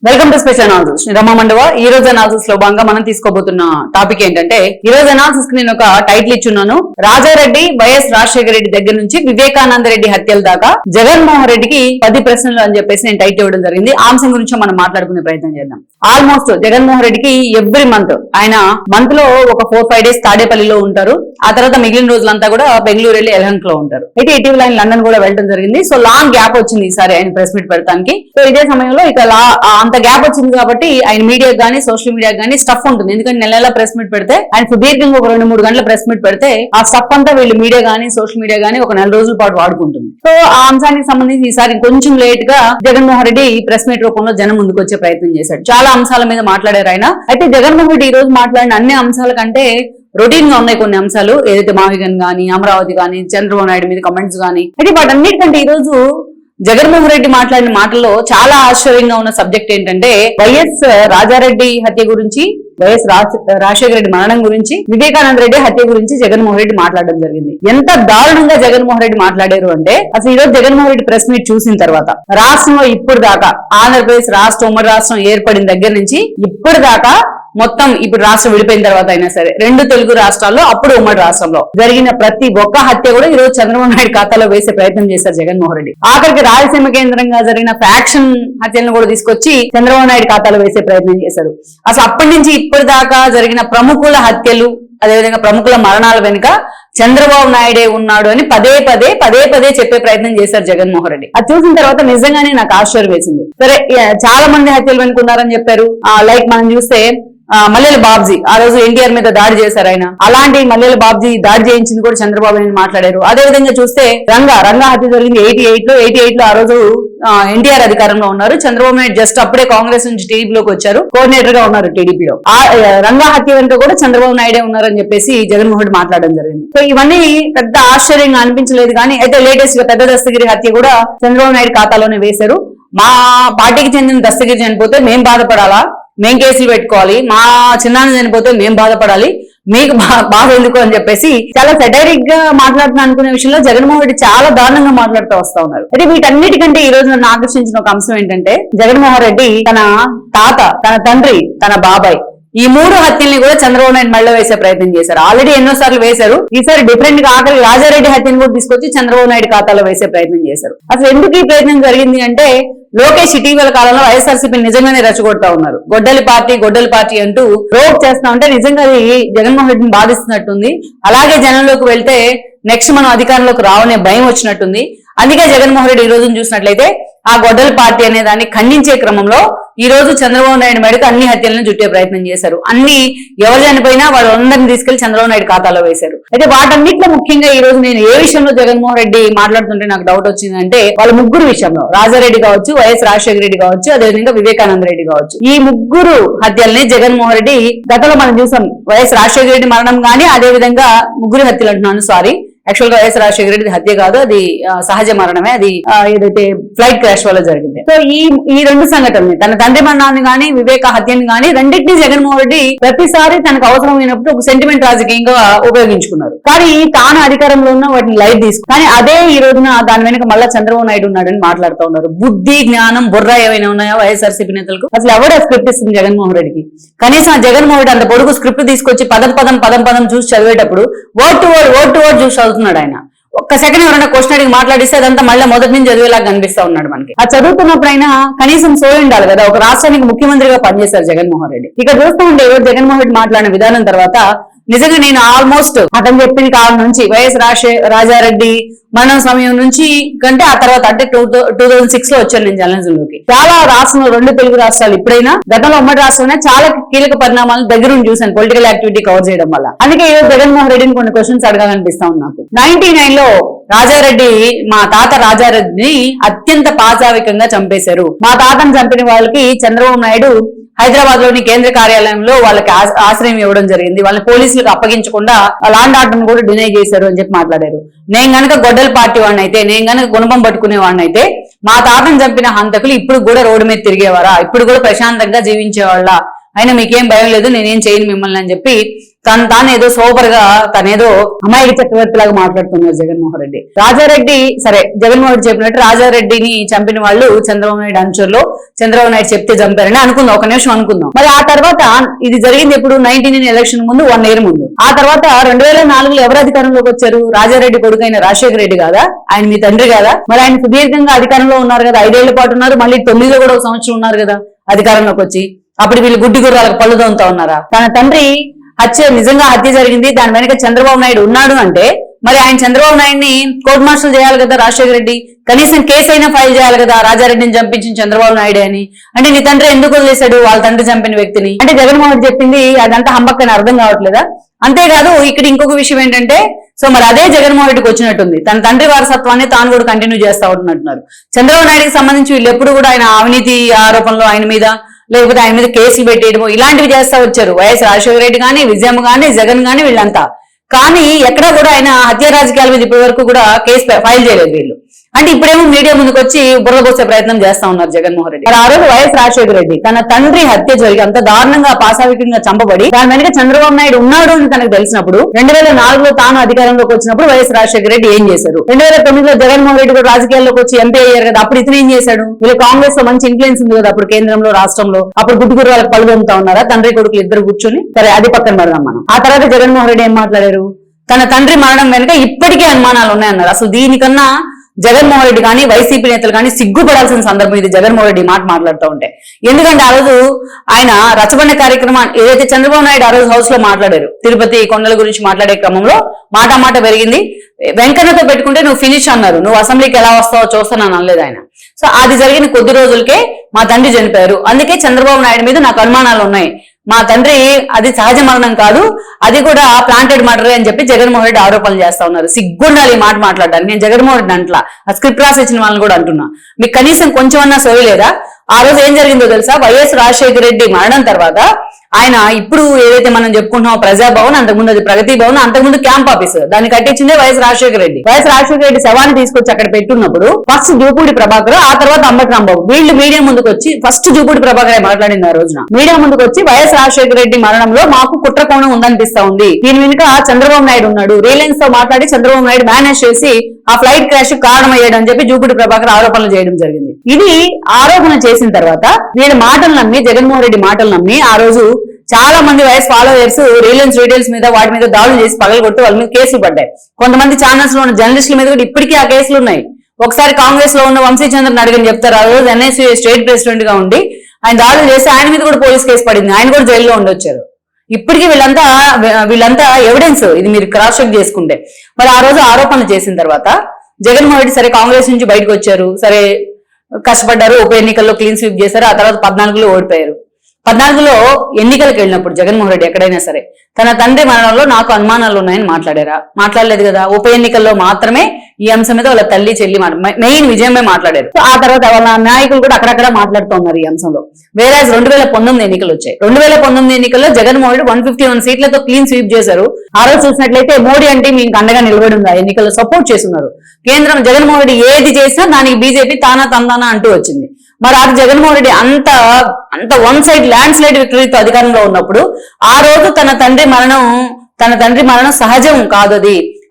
Welcome to special analysis. Rama Mandava. ఈ రోజు analysis లో భాగంగా మనం తీసుకోబోతున్న టాపిక్ ఏంటంటే, ఈ రోజు అనాలిసిస్ కి నేను ఒక టైటిల్ ఇచ్చున్నాను. రాజారెడ్డి వైఎస్ రాజశేఖర రెడ్డి దగ్గర నుంచి వివేకానంద రెడ్డి హత్యల దాకా జగన్మోహన్ రెడ్డికి 10 ప్రశ్నలు అని చెప్పేసి నేను టైటిల్ ఇవ్వడం జరిగింది. ఆ అంశం గురించి మనం మాట్లాడుకునే ప్రయత్నం చేద్దాం. ఆల్మోస్ట్ జగన్మోహన్ రెడ్డికి ఎవ్రీ మంత్ ఆయన మంత్ లో ఒక 4-5 డేస్ తాడేపల్లిలో ఉంటారు. ఆ తర్వాత మిగిలిన రోజులంతా కూడా బెంగళూరు వెళ్ళి ఎలహంక్ లో ఉంటారు. అయితే ఇటీవల ఆయన లండన్ కూడా వెళ్ళడం జరిగింది. సో లాంగ్ గ్యాప్ వచ్చింది ఈసారి ఆయన ప్రెస్ మీట్ పెడతానికి. సో ఇదే సమయంలో ఇక అంత గ్యాప్ వచ్చింది కాబట్టి ఆయన మీడియా గానీ సోషల్ మీడియా గానీ స్టఫ్ ఉంటుంది. ఎందుకంటే నెల ప్రెస్ మీట్ పెడితే ఆయన సుదీర్ఘంగా ఒక 2-3 గంటల ప్రెస్ మీట్ పెడితే ఆ స్టఫ్ అంతా వీళ్ళు మీడియా గానీ సోషల్ మీడియా గానీ ఒక 4 రోజుల పాటు వాడుకుంటుంది. సో ఆ అంశానికి సంబంధించి ఈసారి కొంచెం లేట్ గా జగన్మోహన్ రెడ్డి ప్రెస్ మీట్ రూపంలో జనం ముందుకు వచ్చే ప్రయత్నం చేశాడు. చాలా అంశాల మీద మాట్లాడారు ఆయన. అయితే జగన్మోహన్ రెడ్డి ఈ రోజు మాట్లాడిన అన్ని అంశాల కంటే రొటీన్ గా ఉన్నాయి కొన్ని అంశాలు. ఏదైతే మావిగన్ గానీ అమరావతి గానీ చంద్రబాబు నాయుడు మీద కమెంట్స్ గానీ, అయితే వాటన్నిటికంటే ఈ రోజు జగన్మోహన్ రెడ్డి మాట్లాడిన మాటల్లో చాలా ఆశ్చర్యంగా ఉన్న సబ్జెక్ట్ ఏంటంటే, వైఎస్ రాజారెడ్డి హత్య గురించి, వైఎస్ రాజశేఖర రెడ్డి మరణం గురించి, వివేకానంద రెడ్డి హత్య గురించి జగన్మోహన్ రెడ్డి మాట్లాడడం జరిగింది. ఎంత దారుణంగా జగన్మోహన్ రెడ్డి మాట్లాడారు అంటే, అసలు ఈ రోజు జగన్మోహన్ రెడ్డి ప్రెస్ మీట్ చూసిన తర్వాత రాష్ట్రంలో ఇప్పుడు దాకా ఆంధ్రప్రదేశ్ రాష్ట్రం ఉమ్మడి రాష్ట్రం ఏర్పడిన దగ్గర నుంచి ఇప్పుడు దాకా మొత్తం ఇప్పుడు రాష్ట్రం విడిపోయిన తర్వాత అయినా సరే 2 తెలుగు రాష్ట్రాల్లో అప్పుడు ఉమ్మడి రాష్ట్రంలో జరిగిన ప్రతి ఒక్క హత్య కూడా ఈ రోజు చంద్రబాబు నాయుడు ఖాతాలో వేసే ప్రయత్నం చేశారు జగన్మోహన్ రెడ్డి. ఆఖరికి రాయలసీమ కేంద్రంగా జరిగిన ఫ్యాక్షన్ హత్యలను కూడా తీసుకొచ్చి చంద్రబాబు నాయుడు ఖాతాలో వేసే ప్రయత్నం చేశారు. అసలు అప్పటి నుంచి ఇప్పటిదాకా జరిగిన ప్రముఖుల హత్యలు, అదేవిధంగా ప్రముఖుల మరణాల వెనుక చంద్రబాబు నాయుడే ఉన్నాడు అని పదే పదే చెప్పే ప్రయత్నం చేశారు జగన్మోహన్ రెడ్డి. అది చూసిన తర్వాత నిజంగానే నాకు ఆశ్చర్యం వేసింది. సరే, చాలా మంది హత్యలు వెనుకున్నారని చెప్పారు. లైక్ మనం చూస్తే మల్లెల బాబ్జీ ఆ రోజు ఎన్టీఆర్ మీద దాడి చేశారు ఆయన. అలాంటి మల్లెల బాబ్జీ దాడి చేయించింది కూడా చంద్రబాబు నాయుడు మాట్లాడారు. అదే విధంగా చూస్తే రంగా హత్య జరిగింది 88 లో. ఆ రోజు ఎన్టీఆర్ అధికారంలో ఉన్నారు. చంద్రబాబు నాయుడు జస్ట్ అప్పుడే కాంగ్రెస్ నుంచి టీడీపీలోకి వచ్చారు, కోఆర్డినేటర్ గా ఉన్నారు టీడీపీలో. ఆ రంగా హత్య వెనుక కూడా చంద్రబాబు నాయుడే ఉన్నారని చెప్పేసి జగన్మోహన్ రెడ్డి మాట్లాడడం జరిగింది. సో ఇవన్నీ పెద్ద ఆశ్చర్యంగా అనిపించలేదు. కానీ అయితే లేటెస్ట్ గా పెద్ద దస్తగిరి హత్య కూడా చంద్రబాబు నాయుడు ఖాతాలోనే వేశారు. మా పార్టీకి చెందిన దస్తగిరి చనిపోతే మేం బాధపడాలా, మేం కేసులు పెట్టుకోవాలి, మా చిన్నాన్న చనిపోతే మేం బాధపడాలి, మీకు బాధ ఎందుకు అని చెప్పేసి చాలా సెటైరిక్ గా మాట్లాడుతున్నా అనుకునే విషయంలో జగన్మోహన్ రెడ్డి చాలా దారుణంగా మాట్లాడుతూ వస్తా ఉన్నారు. అయితే వీటన్నిటికంటే ఈ రోజు నన్ను ఆకర్షించిన ఒక అంశం ఏంటంటే, జగన్మోహన్ రెడ్డి తన తాత, తన తండ్రి, తన బాబాయ్ ఈ 3 హత్యల్ని కూడా చంద్రబాబు నాయుడు మెడలో వేసే ప్రయత్నం చేశారు. ఆల్రెడీ ఎన్నోసార్లు వేశారు. ఈసారి డిఫరెంట్ గా ఆఖరి రాజారెడ్డి హత్యను కూడా తీసుకొచ్చి చంద్రబాబు నాయుడు ఖాతాలో వేసే ప్రయత్నం చేశారు. అసలు ఎందుకు ఈ ప్రయత్నం జరిగింది అంటే, లోకేష్ ఇటీవల కాలంలో వైఎస్ఆర్సీపీ నిజంగానే రెచ్చగొడతా ఉన్నారు. గొడ్డలి పార్టీ అంటూ రోక్ చేస్తా ఉంటే నిజంగా అది జగన్మోహన్ రెడ్డిని బాధిస్తున్నట్టుంది. అలాగే జనంలోకి వెళ్తే నెక్స్ట్ మనం అధికారంలోకి రావనే భయం వచ్చినట్టుంది. అందుకే జగన్మోహన్ రెడ్డి ఈ రోజు చూసినట్లయితే ఆ గొడ్డలి పార్టీ అనే దాన్ని ఖండించే క్రమంలో ఈ రోజు చంద్రబాబు నాయుడు మెడకు అన్ని హత్యలను చుట్టే ప్రయత్నం చేశారు. అన్ని ఎవరు చనిపోయినా వాళ్ళందరినీ తీసుకెళ్లి చంద్రబాబు నాయుడు ఖాతాలో వేశారు. అయితే వాటన్నిటిలో ముఖ్యంగా ఈ రోజు నేను ఏ విషయంలో జగన్మోహన్ రెడ్డి మాట్లాడుతుంటే నాకు డౌట్ వచ్చిందంటే, వాళ్ళ ముగ్గురు విషయంలో, రాజారెడ్డి కావచ్చు, వైఎస్ రాజశేఖర రెడ్డి కావచ్చు, అదేవిధంగా వివేకానంద రెడ్డి కావచ్చు, ఈ ముగ్గురు హత్యల్ని జగన్మోహన్ రెడ్డి గతంలో మనం చూసాం. వైఎస్ రాజశేఖర రెడ్డి మరణం కానీ, అదే విధంగా ముగ్గురు హత్యలు అంటున్నాను, సారీ, యాక్చువల్ గా వైఎస్ రాజశేఖర రెడ్డి హత్య కాదు, అది సహజ మరణమే. అది ఏదైతే ఫ్లైట్ క్రాష్ వల్ల జరిగింది. సో ఈ 2 సంఘటనలు, తన తండ్రి మరణాన్ని గానీ వివేక హత్యని గానీ రెండింటినీ జగన్మోహన్ రెడ్డి ప్రతిసారి తనకు అవసరమైనప్పుడు ఒక సెంటిమెంట్ రాజకీయంగా ఉపయోగించుకున్నారు. కానీ తాను అధికారంలో ఉన్న వాటిని లైట్ తీసుకు, కానీ అదే ఈ రోజున దాని వెనుక మళ్ళా చంద్రబాబు నాయుడు ఉన్నాడని మాట్లాడుతూ ఉన్నారు. బుద్ధి జ్ఞానం బుర్ర ఏమైనా ఉన్నాయా వైఎస్ఆర్సీపీ నేతలకు? అసలు ఎవడ స్క్రిప్ట్ ఇస్తుంది జగన్మోహన్ రెడ్డికి? కనీసం ఆ జగన్మోహన్ రెడ్డి అంత పొడుగు స్క్రిప్ట్ తీసుకొచ్చి పదం చూసి చదివేటప్పుడు వర్డ్ టు వర్డ్ చూసి చదువుతున్నాడు ఆయన. ఒక్క సెకండ్ ఎవరైనా క్వశ్చన్ అడిగి మాట్లాడిస్తే అదంతా మళ్ళీ మొదటి నుంచి చదివేలాగా కనిపిస్తా ఉన్నాడు మనకి. ఆ చదువుతున్నప్పుడైనా కనీసం సోయి ఉండాలి కదా. ఒక రాష్ట్రానికి ముఖ్యమంత్రిగా పనిచేశారు జగన్మోహన్ రెడ్డి. ఇక చూస్తూ ఉంటే జగన్మోహన్ రెడ్డి మాట్లాడిన విధానం తర్వాత నిజంగా నేను ఆల్మోస్ట్ అతను చెప్పిన కాలం నుంచి వైఎస్ రాజారెడ్డి మరణం సమయం నుంచి కంటే ఆ తర్వాత అంటే 2006 లో వచ్చాను నేను జర్నలిజంలోకి. చాలా రాష్ట్రంలో 2 తెలుగు రాష్ట్రాలు ఇప్పుడైనా గతంలో ఉమ్మడి రాష్ట్రంలో చాలా కీలక పరిణామాలను దగ్గర నుంచి చూశాను పొలిటికల్ యాక్టివిటీ కవర్ చేయడం వల్ల. అందుకే ఈరోజు జగన్మోహన్ రెడ్డిని కొన్ని క్వశ్చన్స్ అడగాలనిపిస్తా ఉంది నాకు. 99 లో రాజారెడ్డి, మా తాత రాజారెడ్డిని అత్యంత పాశావికంగా చంపేశారు. మా తాతను చంపిన వాళ్ళకి చంద్రబాబు నాయుడు హైదరాబాద్ లోని కేంద్ర కార్యాలయంలో వాళ్ళకి ఆశ్రయం ఇవ్వడం జరిగింది. వాళ్ళని పోలీసులకు అప్పగించకుండా లాండ్ ఆర్డర్ కూడా డినై చేశారు అని చెప్పి మాట్లాడారు. నేను గనక గొడ్డల పార్టీ వాడిని అయితే, నేను గనక గుణపం పట్టుకునే వాడిని అయితే, మా తాతను చంపిన హంతకులు ఇప్పుడు కూడా రోడ్డు మీద తిరిగేవారా, ఇప్పుడు కూడా ప్రశాంతంగా జీవించేవాళ్ళ అయినా మీకేం భయం లేదు, నేనేం చేయను మిమ్మల్ని అని చెప్పి తాను ఏదో సూపర్ గా తనేదో అమాయక చక్రవర్తి లాగా మాట్లాడుతున్నారు జగన్మోహన్ రెడ్డి. రాజారెడ్డి సరే, జగన్మోహన్ రెడ్డి చెప్పినట్టు రాజారెడ్డిని చంపిన వాళ్ళు చంద్రబాబు నాయుడు అనుచరులు, చంద్రబాబు నాయుడు చెప్తే చంపారని అనుకుందాం, ఒక నిమిషం అనుకుందాం. మరి ఆ తర్వాత ఇది జరిగింది ఎప్పుడు? 19 ఎలక్షన్ ముందు 1 year ముందు. ఆ తర్వాత 2004లో ఎవరు అధికారంలోకి వచ్చారు? రాజారెడ్డి కొడుకైన రాజశేఖర రెడ్డి కాదా? ఆయన మీ తండ్రి కాదా? మరి ఆయన సుదీర్ఘంగా అధికారంలో ఉన్నారు కదా, 5 ఏళ్ల పాటు ఉన్నారు, మళ్ళీ 9లో కూడా 1 సంవత్సరం ఉన్నారు కదా అధికారంలోకి వచ్చి. అప్పుడు వీళ్ళు గుడ్డి గుర్రాలకు పళ్ళు దొంగతా ఉన్నారా? తన తండ్రి నిజంగా హత్య జరిగింది, దాని వెనక చంద్రబాబు నాయుడు ఉన్నాడు అంటే మరి ఆయన చంద్రబాబు నాయుడిని కోర్టు మార్షల్ చేయాలి కదా రాజశేఖర రెడ్డి, కనీసం కేసు అయినా ఫైల్ చేయాలి కదా రాజారెడ్డిని చంపించిన చంద్రబాబు నాయుడు అని. అంటే నీ తండ్రి ఎందుకు వదిలేశాడు వాళ్ళ తండ్రి చంపిన వ్యక్తిని? అంటే జగన్మోహన్ రెడ్డి చెప్పింది అదంతా హంబక్కని అర్థం కావట్లేదా? అంతేకాదు ఇక్కడ ఇంకొక విషయం ఏంటంటే, సో మరి అదే జగన్మోహన్ రెడ్డికి వచ్చినట్టుంది, తన తండ్రి వారసత్వాన్ని తాను కూడా కంటిన్యూ చేస్తా ఉంటున్నట్టున్నారు. చంద్రబాబు నాయుడికి సంబంధించి వీళ్ళు ఎప్పుడు కూడా ఆయన అవినీతి ఆరోపణలు ఆయన మీద, లేకపోతే ఆయన మీద కేసులు పెట్టేయడము ఇలాంటివి చేస్తా వచ్చారు. వైఎస్ రాజశేఖర రెడ్డి కానీ, విజయమ్మ కానీ, జగన్ కానీ, వీళ్ళంతా. కానీ ఎక్కడా కూడా ఆయన హత్య రాజకీయాల మీద ఇప్పటి వరకు కూడా కేసు ఫైల్ చేయలేదు వీళ్ళు. అంటే ఇప్పుడేమో మీడియా ముందుకు వచ్చి బుర్ర పోసే ప్రయత్నం చేస్తా ఉన్నారు జగన్మోహన్ రెడ్డి. మరి ఆ రోజు వైఎస్ రాజశేఖర రెడ్డి తన తండ్రి హత్య జరిగి అంత దారుణంగా పాశావికంగా చంపబడి దాని వెనక చంద్రబాబు నాయుడు ఉన్నాడు అని తనకు తెలిసినప్పుడు 2004లో తాను అధికారంలోకి వచ్చినప్పుడు వైఎస్ రాజశేఖర రెడ్డి ఏం చేశారు? 2009లో జగన్మోహన్ రెడ్డి కూడా రాజకీయాల్లోకి వచ్చి ఎంపీ అయ్యారు కదా, అప్పుడు ఇతను ఏం చేశాడు? వీళ్ళు కాంగ్రెస్ లో మంచి ఇన్ఫ్లుయెన్స్ ఉంది కదా అప్పుడు కేంద్రంలో, రాష్ట్రంలో. అప్పుడు గుడ్డుగురు వాళ్ళకి పళ్ళు దొంగతా ఉన్నారా తండ్రి కొడుకులు ఇద్దరు కూర్చొని? సరే అది పక్కన పెడదాం మనం. ఆ తర్వాత జగన్మోహన్ రెడ్డి ఏం మాట్లాడారు? తన తండ్రి మరణం వెనుక ఇప్పటికే అనుమానాలు ఉన్నాయన్నారు. అసలు దీనికన్నా జగన్మోహన్ రెడ్డి కానీ, వైసీపీ నేతలు కానీ సిగ్గుపడాల్సిన సందర్భం ఇది జగన్మోహన్ రెడ్డి మాట మాట్లాడుతూ ఉంటే. ఎందుకంటే ఆ రోజు ఆయన రచబండ కార్యక్రమం ఏదైతే చంద్రబాబు నాయుడు ఆ రోజు హౌస్ లో మాట్లాడారు, తిరుపతి కొండల గురించి మాట్లాడే క్రమంలో మాట పెరిగింది. వెంకన్నతో పెట్టుకుంటే నువ్వు ఫినిష్ అన్నారు, నువ్వు అసెంబ్లీకి ఎలా వస్తావో చూస్తానని అనలేదు ఆయన. సో అది జరిగిన కొద్ది రోజులకే మా తండ్రి చనిపోయారు, అందుకే చంద్రబాబు నాయుడు మీద నాకు అనుమానాలు ఉన్నాయి, మా తండ్రి అది సహజ మరణం కాదు, అది కూడా ప్లాంటెడ్ మర్డర్ అని చెప్పి జగన్మోహన్ రెడ్డి ఆరోపణలు చేస్తా ఉన్నారు. సిగ్గుండాలి ఈ మాట మాట్లాడడానికి. నేను జగన్మోహన్ రెడ్డి అంట్లా, ఆ స్క్రిప్ట్ రాసి ఇచ్చిన వాళ్ళని కూడా అంటున్నా, మీకు కనీసం కొంచెం అన్నా సోయలేదా? ఆ రోజు ఏం జరిగిందో తెలుసా? వైఎస్ రాజశేఖర రెడ్డి మరణం తర్వాత ఆయన ఇప్పుడు ఏదైతే మనం చెప్పుకుంటున్నామో ప్రజాభవన్, అంతకుముందు అది ప్రగతి భవన్, అంతకుముందు క్యాంప్ ఆఫీస్, దాన్ని కట్టించిందే వైఎస్ రాజశేఖర రెడ్డి. వైఎస్ రాజశేఖర రెడ్డి శవాన్ని తీసుకొచ్చి అక్కడ పెట్టున్నప్పుడు ఫస్ట్ జూపూడి ప్రభాకర్, ఆ తర్వాత అంబటి రాంబాబు వీళ్ళు మీడియా ముందుకు వచ్చి, ఫస్ట్ జూపూడి ప్రభాకర్ మాట్లాడింది ఆ రోజున మీడియా ముందుకు వచ్చి, వైఎస్ రాజశేఖర రెడ్డి మరణంలో మాకు కుట్ర కోణం ఉందనిపిస్తా ఉంది, దీని వెనుక చంద్రబాబు నాయుడు ఉన్నాడు, రిలయన్స్ తో మాట్లాడి చంద్రబాబు నాయుడు మేనేజ్ చేసి ఆ ఫ్లైట్ క్రాష్ కారణమయ్యాడు అని చెప్పి జూపూడి ప్రభాకర్ ఆరోపణలు చేయడం జరిగింది. ఇది ఆరోపణ చేసిన తర్వాత వీళ్ళ మాటలు నమ్మి, జగన్మోహన్ రెడ్డి మాటలు నమ్మి ఆ రోజు చాలా మంది వైఎస్ ఫాలోవర్స్ రిలయన్స్ రీటైల్స్ మీద వాటి మీద దాడులు చేసి పగలగొట్టి వాళ్ళ మీద కేసులు పడ్డాయి. కొంతమంది ఛానల్స్ లో ఉన్న జర్నలిస్టుల మీద కూడా ఇప్పటికీ ఆ కేసులు ఉన్నాయి. ఒకసారి కాంగ్రెస్ లో ఉన్న వంశీచంద్రని అడిగని చెప్తారు, ఆ రోజు ఎన్ఎస్యూ స్టేట్ ప్రెసిడెంట్ గా ఉండి ఆయన దాడులు చేసి ఆయన మీద కూడా పోలీస్ కేసు పడింది, ఆయన కూడా జైల్లో ఉండొచ్చారు. ఇప్పటికీ వీళ్ళంతా ఎవిడెన్స్, ఇది మీరు క్రాస్ చెక్ చేసుకుంటే. మరి ఆ రోజు ఆరోపణలు చేసిన తర్వాత జగన్మోహన్ రెడ్డి సరే కాంగ్రెస్ నుంచి బయటకు వచ్చారు, సరే కష్టపడ్డారు, ఉప ఎన్నికల్లో క్లీన్ స్వీప్ చేశారు, ఆ తర్వాత 14లో ఓడిపోయారు. 14లో ఎన్నికలకు వెళ్ళినప్పుడు జగన్మోహన్ రెడ్డి ఎక్కడైనా సరే తన తండ్రి మరణంలో నాకు అనుమానాలు ఉన్నాయని మాట్లాడారా? మాట్లాడలేదు కదా. ఉప ఎన్నికల్లో మాత్రమే ఈ అంశం మీద వాళ్ళ తల్లి చెల్లి మెయిన్ విజయమే మాట్లాడారు. ఆ తర్వాత వాళ్ళ నాయకులు కూడా అక్కడక్కడ మాట్లాడుతూ ఉన్నారు ఈ అంశంలో. వేరే 2019 ఎన్నికలు వచ్చాయి. 2019 ఎన్నికల్లో జగన్మోహన్ రెడ్డి 151 సీట్లతో క్లీన్ స్వీప్ చేశారు. ఆ రోజు చూసినట్లయితే మోడీ అంటే మీకు అండగా నిలబడి ఉంది, ఆ ఎన్నికల్లో సపోర్ట్ చేస్తున్నారు. కేంద్రం జగన్మోహన్ రెడ్డి ఏది చేసినా దానికి బీజేపీ తానా తందానా అంటూ వచ్చింది. మరి అది జగన్మోహన్ రెడ్డి అంత 1 సైడ్ ల్యాండ్ స్లైడ్ విక్టరీతో అధికారంలో ఉన్నప్పుడు ఆ రోజు తన తండ్రి మరణం సహజం కాదు,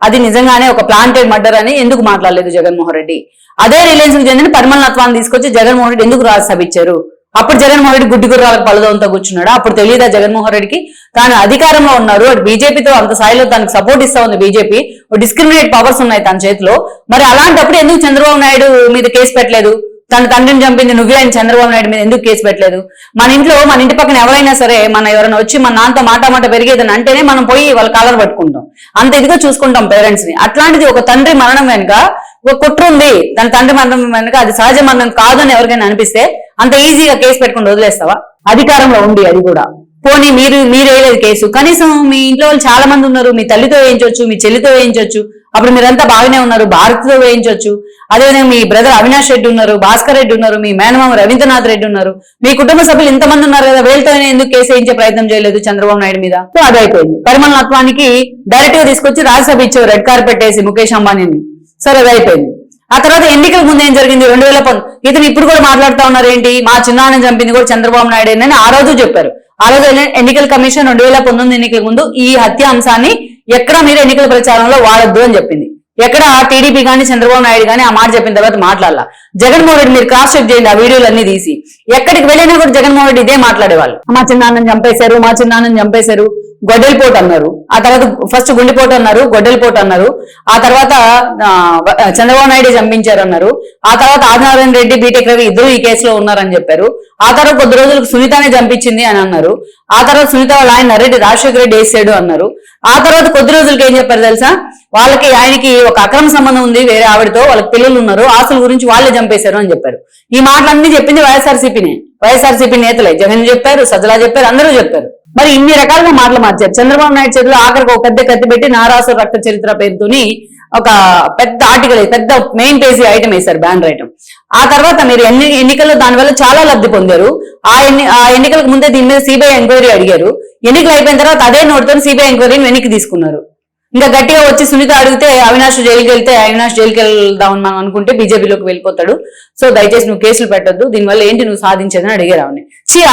అది నిజంగానే ఒక ప్లాంటెడ్ మర్డర్ అని ఎందుకు మాట్లాడలేదు జగన్మోహన్ రెడ్డి? అదే రిలయన్స్ కు చెందిన పరిమళ నత్వాన్ని తీసుకొచ్చి జగన్మోహన్ రెడ్డి ఎందుకు రాజ్యసభ ఇచ్చారు? అప్పుడు జగన్మోహన్ రెడ్డి గుడ్డి గుర్రాలకు పలదవంతో కూర్చున్నాడు. అప్పుడు తెలియదా జగన్మోహన్ రెడ్డికి తాను అధికారంలో ఉన్నారు, బీజేపీతో అంత స్థాయిలో తనకు సపోర్ట్ ఇస్తా ఉంది బీజేపీ, డిస్క్రిమినేట్ పవర్స్ ఉన్నాయి తన చేతిలో. మరి అలాంటప్పుడు ఎందుకు చంద్రబాబు నాయుడు మీద కేసు పెట్టలేదు? తన తండ్రిని చంపింది నువ్వే అని చంద్రబాబు నాయుడు మీద ఎందుకు కేసు పెట్టలేదు? మన ఇంటి పక్కన ఎవరైనా సరే ఎవరైనా వచ్చి మన నాన్నతో మాట పెరిగేదని అంటేనే మనం పోయి వాళ్ళ కాలర్ పట్టుకుంటాం, అంత ఇదిగా చూసుకుంటాం పేరెంట్స్ ని. అట్లాంటిది ఒక తండ్రి మరణం వెనుక ఒక కుట్ర ఉంది, తన తండ్రి మరణం వెనుక అది సహజ మరణం కాదని ఎవరికైనా అనిపిస్తే అంత ఈజీగా కేసు పెట్టుకుని వదిలేస్తావా? అధికారంలో ఉండి అది కూడా పోనీ మీరు వేయలేదు కేసు, కనీసం మీ ఇంట్లో వాళ్ళు చాలా మంది ఉన్నారు, మీ తల్లితో వేయించవచ్చు, మీ చెల్లితో వేయించవచ్చు, అప్పుడు మీరంతా బాగానే ఉన్నారు, భారత్తో వేయించవచ్చు. అదేవిధంగా మీ బ్రదర్ అవినాష్ రెడ్డి ఉన్నారు, భాస్కర్ రెడ్డి ఉన్నారు, మీ మేనమామ రవీంద్రనాథ్ రెడ్డి ఉన్నారు, మీ కుటుంబ సభ్యులు ఇంతమంది ఉన్నారు కదా, వీళ్ళతోనే ఎందుకు కేసు వేయించే ప్రయత్నం చేయలేదు చంద్రబాబు నాయుడు మీద? సో అది అయిపోయింది. పరిమళ నత్వానికి డైరెక్ట్ గా తీసుకొచ్చి రాజ్యసభ ఇచ్చారు, రెడ్ కార్పెట్ వేసి ముఖేష్ అంబానీని. సరే అది అయిపోయింది. ఆ తర్వాత ఎన్నికల ముందు ఏం జరిగింది? 2019 ఇతను ఇప్పుడు కూడా మాట్లాడుతూ ఉన్నారు ఏంటి, మా చిన్నాన్నని చంపింది కూడా చంద్రబాబు నాయుడు అని ఆ రోజు చెప్పారు. ఆ రోజు ఎన్నికల కమిషన్ 2019 ఎన్నికల ముందు ఈ హత్య అంశాన్ని ఎక్కడ మీరు ఎన్నికల ప్రచారంలో వాడొద్దు అని చెప్పింది. ఎక్కడ టీడీపీ కానీ చంద్రబాబు నాయుడు కానీ ఆ మాట చెప్పిన తర్వాత మాట్లాడాల. జగన్మోహన్ రెడ్డి మీరు క్రాస్ చెక్ చేయండి ఆ వీడియోలు అన్ని తీసి. ఎక్కడికి వెళ్ళినా కూడా జగన్మోహన్ రెడ్డి ఇదే మాట్లాడేవాళ్ళు. మా చిన్నాన్నని చంపేశారు, గొడ్డలిపోటు అన్నారు. ఆ తర్వాత ఫస్ట్ గుండెపోటు అన్నారు, గొడ్డలిపోటు అన్నారు. ఆ తర్వాత చంద్రబాబు నాయుడు చంపించారు అన్నారు. ఆ తర్వాత ఆదినారాయణ రెడ్డి, బీటెక్ రవి ఇద్దరు ఈ కేసులో ఉన్నారని చెప్పారు. ఆ తర్వాత కొద్ది రోజులకు సునీతనే చంపించింది అని అన్నారు. ఆ తర్వాత సునీత వాళ్ళ ఆయన నరెడ్డి రాజశేఖర రెడ్డి వేసాడు అన్నారు. ఆ తర్వాత కొద్ది రోజులకి ఏం చెప్పారు తెలుసా, ఆయనకి ఒక అక్రమ సంబంధం ఉంది వేరే ఆవిడతో, వాళ్ళకి పిల్లలు ఉన్నారు, ఆస్తుల గురించి వాళ్ళే చంపేశారు అని చెప్పారు. ఈ మాటలన్నీ చెప్పింది వైఎస్ఆర్సీపీ నేతలే. జగన్ చెప్పారు, సజ్జలా చెప్పారు, అందరూ చెప్పారు. మరి ఇన్ని రకాలుగా మాటలు మార్చారు. చంద్రబాబు నాయుడు చేతిలో ఆఖరికి ఒక పెద్ద కత్తి పెట్టి నారాసు రక్త చరిత్ర పేరుతోని ఒక పెద్ద ఆర్టికల్, పెద్ద మెయిన్ పేజీ ఐటమ్ వేశారు, బ్యానర్ ఐటమ్. ఆ తర్వాత మీరు ఎన్నికల్లో దానివల్ల చాలా లబ్ధి పొందారు. ఆ ఎన్నికలకు ముందే దీని మీద సిబిఐ ఎంక్వైరీ అడిగారు. ఎన్నికలు అయిపోయిన తర్వాత అదే నోటితో సిబిఐ ఎంక్వైరీని వెనక్కి తీసుకున్నారు. ఇంకా గట్టిగా వచ్చి సునీత అడిగితే అవినాష్ జైలుకి వెళ్దామని మనం అనుకుంటే బీజేపీలోకి వెళ్ళిపోతాడు, సో దయచేసి నువ్వు కేసులు పెట్టొద్దు, దీనివల్ల ఏంటి నువ్వు సాధించేదని అడిగారు ఆవిడని.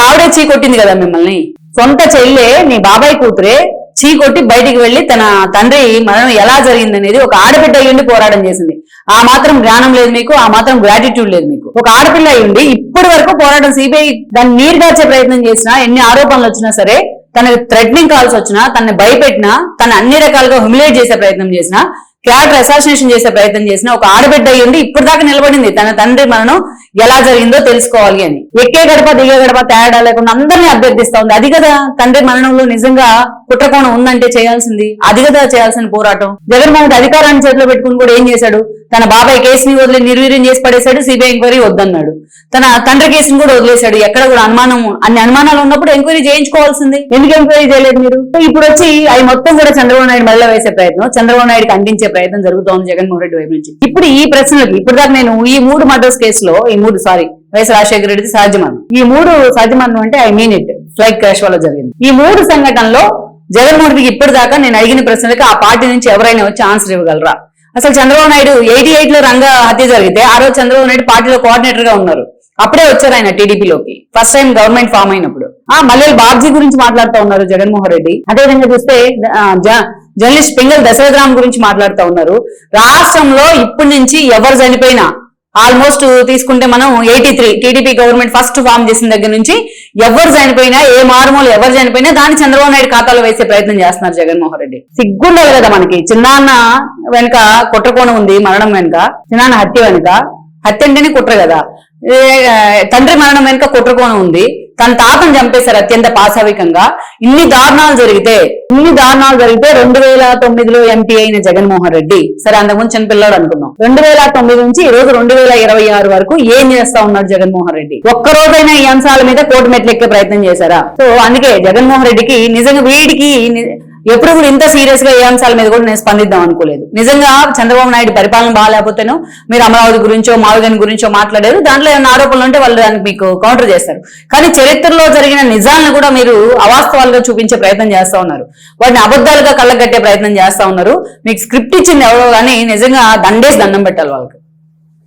ఆవిడే చీ కొట్టింది కదా మిమ్మల్ని. సొంత చెల్లె నీ బాబాయ్ కూతురే చీ కొట్టి బయటికి వెళ్లి తన తండ్రి మరణం ఎలా జరిగిందనేది ఒక ఆడబిడ్డ అయ్యుండి పోరాటం చేసింది. ఆ మాత్రం జ్ఞానం లేదు మీకు, ఆ మాత్రం గ్రాటిట్యూడ్ లేదు మీకు. ఒక ఆడపిల్ల అయ్యుండి ఇప్పటి వరకు పోరాటం, సిబిఐ దాన్ని నీరుగార్చే ప్రయత్నం చేసినా, ఎన్ని ఆరోపణలు వచ్చినా సరే, తనకి థ్రెటనింగ్ కాల్స్ వచ్చినా, తనని భయపెట్టినా, తన అన్ని రకాలుగా హ్యూమిలేట్ చేసే ప్రయత్నం చేసినా, క్యారెక్టర్ అసాసినేషన్ చేసే ప్రయత్నం చేసిన ఒక ఆడబిడ్డ అయ్యుండి ఇప్పటిదాకా నిలబడింది తన తండ్రి మరణం ఎలా జరిగిందో తెలుసుకోవాలి అని. ఎక్కే గడప దిగే గడప తేడా లేకుండా అందరినీ అభ్యర్థిస్తా ఉంది. అది కదా తండ్రి మరణంలో నిజంగా కుట్రకోణం ఉందంటే చేయాల్సింది, అది కదా చేయాల్సిన పోరాటం. జగన్మోహన్ రెడ్డి అధికారాన్ని చేతిలో పెట్టుకుని కూడా ఏం చేశాడు, తన బాబాయ్ కేసుని వదిలి నిర్వీర్యం చేసి పడేశాడు, సిబిఐ ఎంక్వైరీ వద్దన్నాడు. తన తండ్రి కేసుని కూడా వదిలేశాడు. ఎక్కడ కూడా అన్ని అనుమానాలు ఉన్నప్పుడు ఎంక్వైరీ చేయించుకోవాల్సింది, ఎందుకు ఎంక్వైరీ చేయలేదు మీరు? ఇప్పుడు వచ్చి అవి మొత్తం కూడా చంద్రబాబు నాయుడు మెల్ల వేసే ప్రయత్నం, చంద్రబాబు నాయుడుకి అందించే ప్రయత్నం జరుగుతోంది జగన్మోహన్ రెడ్డి వైపు నుంచి. ఇప్పుడు ఈ ప్రశ్నలకి ఇప్పుడు దాకా నేను ఈ 3 మర్డర్స్ కేసులో వైఎస్ రాజశేఖర రెడ్డి సహజమరణం, ఈ 3 సహజమరణం అంటే I mean it, flight crash వల్ల జరిగింది. ఈ 3 సంఘటనలో జగన్మోహన్ రెడ్డికి ఇప్పటిదాకా నేను అడిగిన ప్రశ్నలకి ఆ పార్టీ నుంచి ఎవరైనా వచ్చి ఆన్సర్ ఇవ్వగలరా? అసలు చంద్రబాబు నాయుడు 88లో రంగ హత్య జరిగితే ఆ రోజు చంద్రబాబు నాయుడు పార్టీలో కోఆర్డినేటర్ గా ఉన్నారు. అప్పుడే వచ్చారు ఆయన టీడీపీలోకి, ఫస్ట్ టైం గవర్నమెంట్ ఫామ్ అయినప్పుడు. మళ్ళీ బాబ్జీ గురించి మాట్లాడుతూ ఉన్నారు జగన్మోహన్ రెడ్డి. అదేవిధంగా చూస్తే జర్నలిస్ట్ పింగల్ దశరథరామ్ గురించి మాట్లాడుతూ ఉన్నారు. రాష్ట్రంలో ఇప్పటి నుంచి ఎవరు చనిపోయినా, ఆల్మోస్ట్ తీసుకుంటే మనం 83 టీడీపీ గవర్నమెంట్ ఫస్ట్ ఫామ్ చేసిన దగ్గర నుంచి ఎవరు చనిపోయినా, ఏ మారుమూలు ఎవరు చనిపోయినా దాన్ని చంద్రబాబు నాయుడు ఖాతాలో వేసే ప్రయత్నం చేస్తున్నారు జగన్మోహన్ రెడ్డి. సిగ్గుండాలి కదా మనకి. చిన్నాన్న వెనుక కుట్రకోణం ఉంది, మరణం వెనుక, చిన్నాన్న హత్య వెనుక, హత్య అంటేనే కుట్ర కదా, తండ్రి మరణం వెనుక కుట్రకోణం ఉంది, తన తాతను చంపేశారు అత్యంత పాశవికంగా. ఇన్ని దారుణాలు జరిగితే 2009లో ఎంపీ అయిన జగన్మోహన్ రెడ్డి, సరే అంతకుముందు చిన్నపిల్లాడు అనుకుందాం, 2009 నుంచి ఈ రోజు 2026 వరకు ఏం చేస్తా ఉన్నాడు జగన్మోహన్ రెడ్డి? ఒక్కరోజైనా ఈ అంశాల మీద కోర్టు మెట్లెక్కే ప్రయత్నం చేశారా? సో అందుకే జగన్మోహన్ రెడ్డికి నిజంగా వీడికి ఎప్పుడు కూడా ఇంత సీరియస్ గా ఏ అంశాల మీద కూడా నేను స్పందిద్దాం అనుకోలేదు. నిజంగా చంద్రబాబు నాయుడు పరిపాలన బాగాలేకపోతేనో మీరు అమరావతి గురించో మావిగన్ గురించో మాట్లాడారు, దాంట్లో ఏమైనా ఆరోపణలు ఉంటే వాళ్ళు దానికి మీకు కౌంటర్ చేస్తారు. కానీ చరిత్రలో జరిగిన నిజాలను కూడా మీరు అవాస్తవాలుగా చూపించే ప్రయత్నం చేస్తా ఉన్నారు, వాటిని అబద్ధాలుగా కళ్ళగట్టే ప్రయత్నం చేస్తా ఉన్నారు. మీకు స్క్రిప్ట్ ఇచ్చింది ఎవరో కానీ నిజంగా దండం పెట్టాలి వాళ్ళకి.